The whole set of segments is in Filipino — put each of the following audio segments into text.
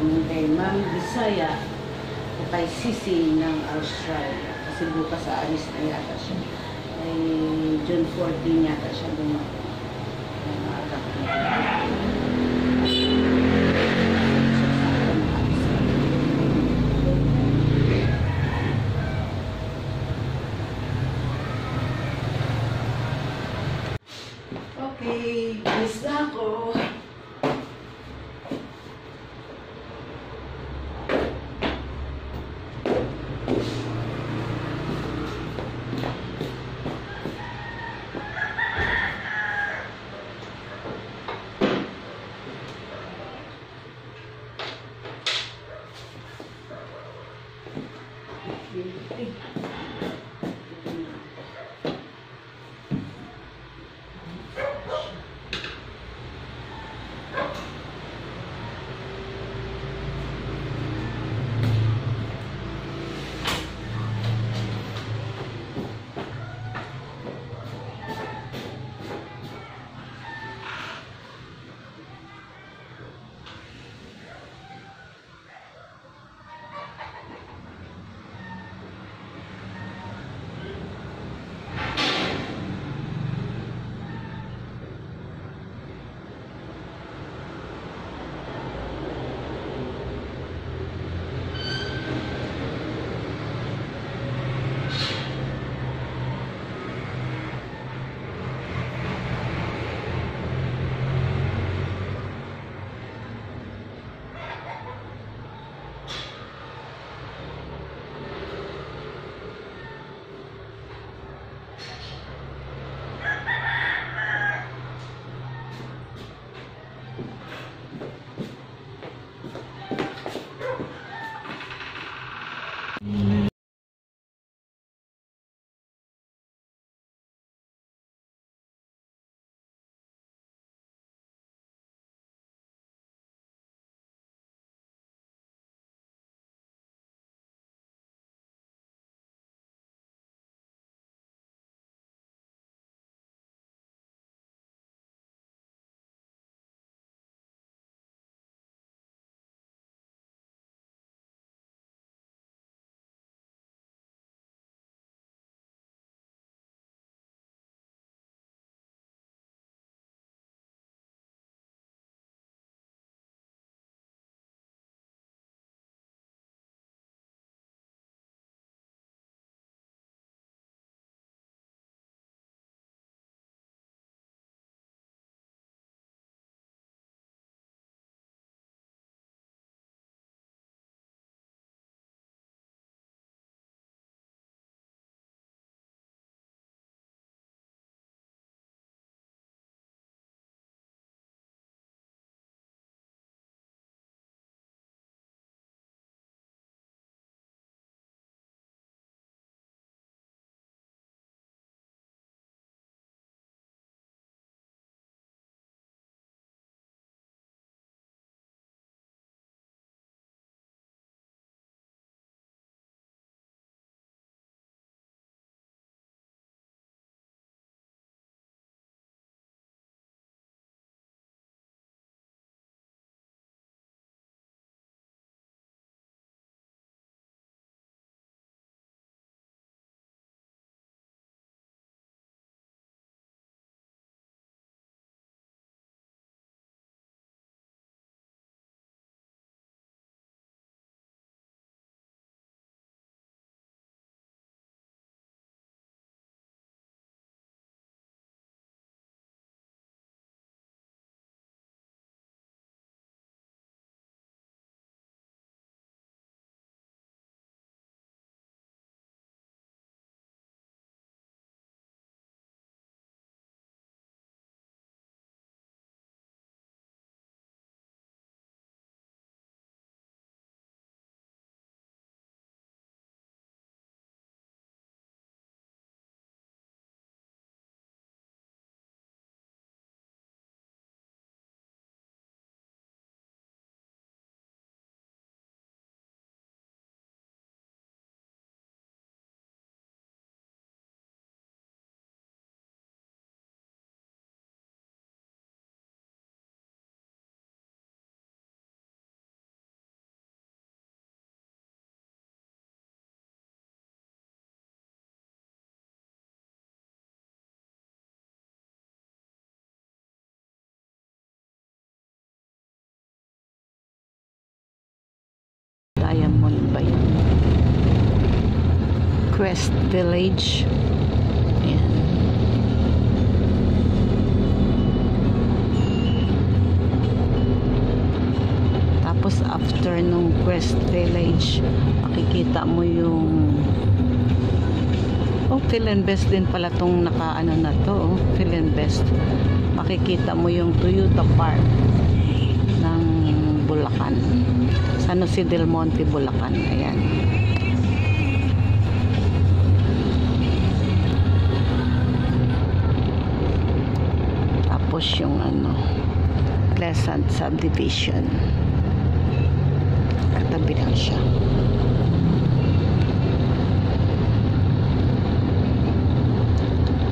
tanong kay Ma'am Bisaya o kay Sisi ng Australia. Kasi bukas aalis na yata siya. Ay June 14 yata siya dumating. Ay maaga ko na. Okay, miss na ako. West Village. Ayan. Tapos after nung West Village, makikita mo yung Philinvest din pala tong nakaano na to. Philinvest. Makikita mo yung Toyota Park ng Bulacan. San Jose del Monte, Bulacan. Ayan. Tapos yung Pleasant Subdivision. Katabi lang siya.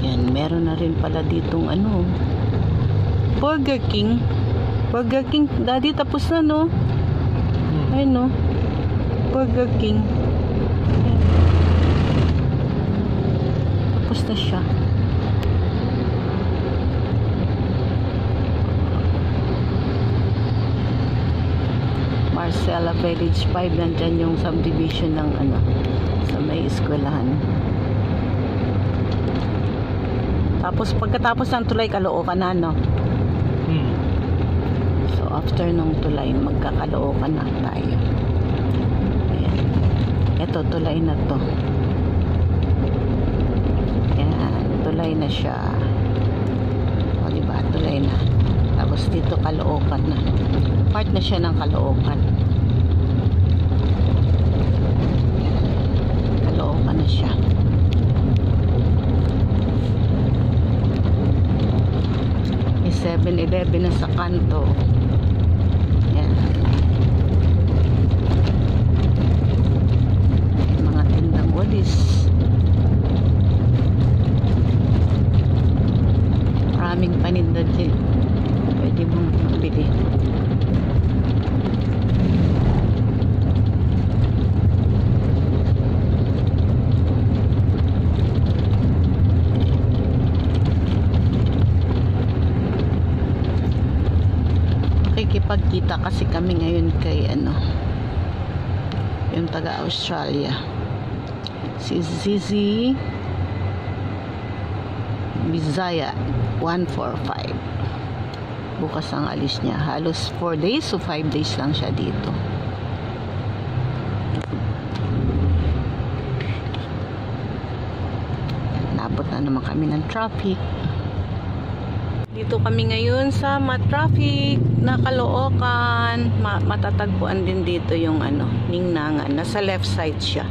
Yan, meron na rin pala ditong Burger King. Burger King, daddy, tapos na, no? Ayun, no? Burger King. Ayan. Tapos na siya. Marcela Village 5, nandyan yung subdivision ng sa may eskwelahan. Tapos pagkatapos ng tulay, Caloocan na, no? So after nung tulay, magka-Caloocan na tayo. Ayan. Ito, tulay na to. Ayan, tulay na siya. O diba, tulay na. Tapos dito Caloocan na. Part na siya ng Caloocan. Caloocan na siya. May 7-Eleven na sa kanto. Yan. Mga tindang walis. Maraming paninda din. Pwede mong mabili. Makikipagkita kasi kami ngayon kay yung taga Australia, si Zizi Bizaya 145. Bukas ang alis niya. Halos 4 days o 5 days lang siya dito. Nabot na naman kami ng traffic. Dito kami ngayon sa traffic na Caloocan. Matatagpuan din dito yung Ningnangan. Nasa left side siya.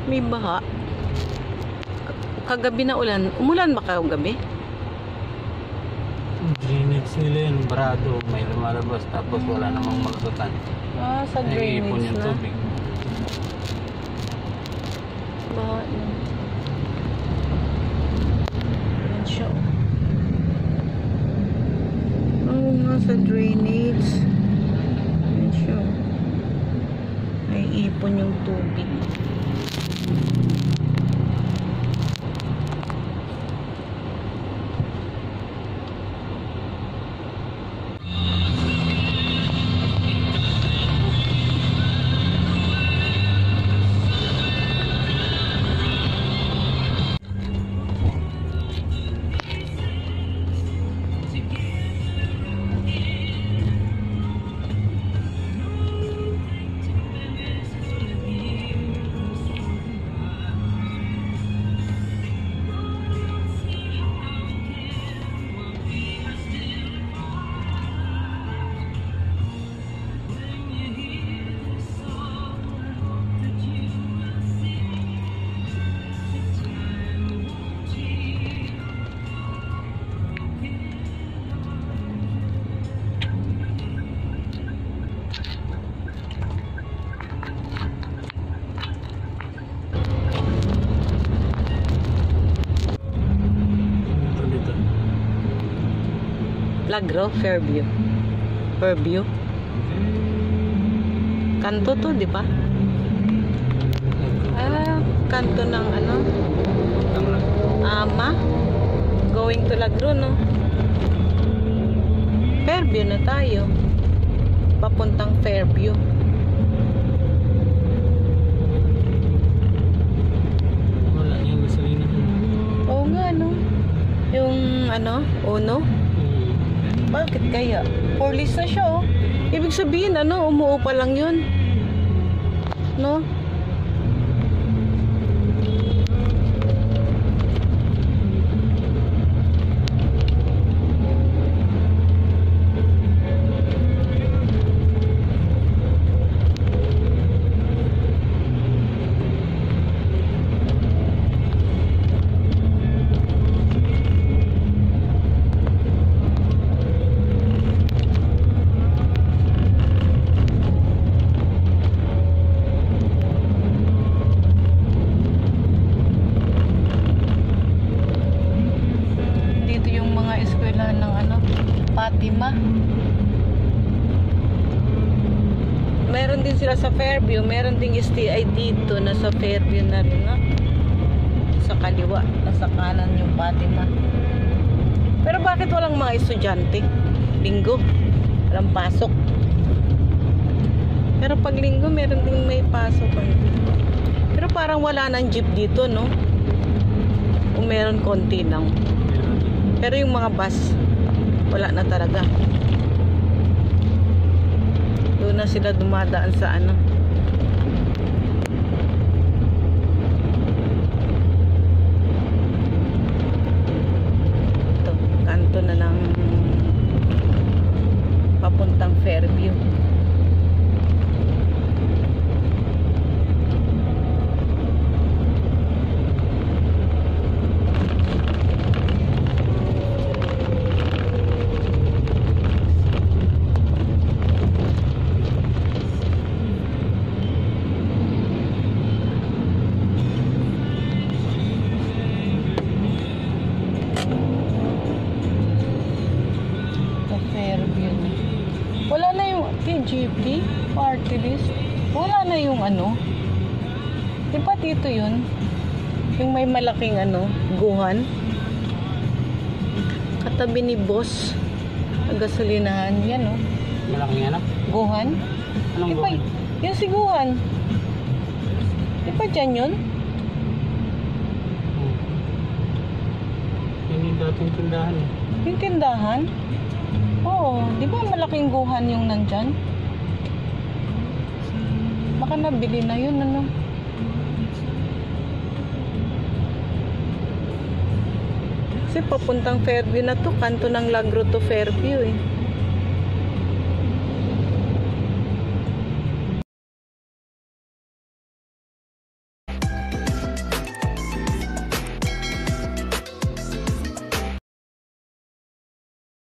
May baha. Kagabi na ulan. Umulan ba kagabi? Drainage nila yun, barado. May lumalabas tapos wala namang magsutan. Sa drainage Naiipon yung na. tubig. Baha na. Ayan siya. Sa drainage. Ayan siya. Naiipon yung tubig. Lagro, Fairview. Fairview. Kanto to, di ba? Ah, kanto ng ano? Ama. Going to Lagro, no? Fairview na tayo. Papuntang Fairview. Wala yung gasolina. Oo nga, no? Yung ano, Uno. Bakit kaya? 4 list na siya, oh. Ibig sabihin, ano, umuo pa lang yun. No? Fatima. Meron din sila sa Fairview, meron ding STI dito na sa Fairview na rin, no? Sa kaliwa, nasa kanan yung Fatima. Pero bakit walang mga estudyante? Linggo, walang pasok. Pero pag linggo, meron ding may pasok. Pero parang wala nang jeep dito, no? O meron konti lang. Pero yung mga bus, wala na talaga. Doon na sila dumadaan sa ano. Ito, kanto na ng papuntang Fairview. Wala na yung TGP, party list. Wala na yung ano. Di ba dito yun? Yung may malaking ano, guhan. Katabi ni boss. Gasolinahan yan, no? Malaking ano? Guhan? Anong Di ba, buwan? yun si guhan. Di ba dyan yun? Yun yung dating tindahan eh. Yung tindahan? Oo, di ba malaking guhan yung nandyan? Baka nabili na yun, ano? Kasi papuntang Fairview na to, kanto ng Lagro to Fairview eh.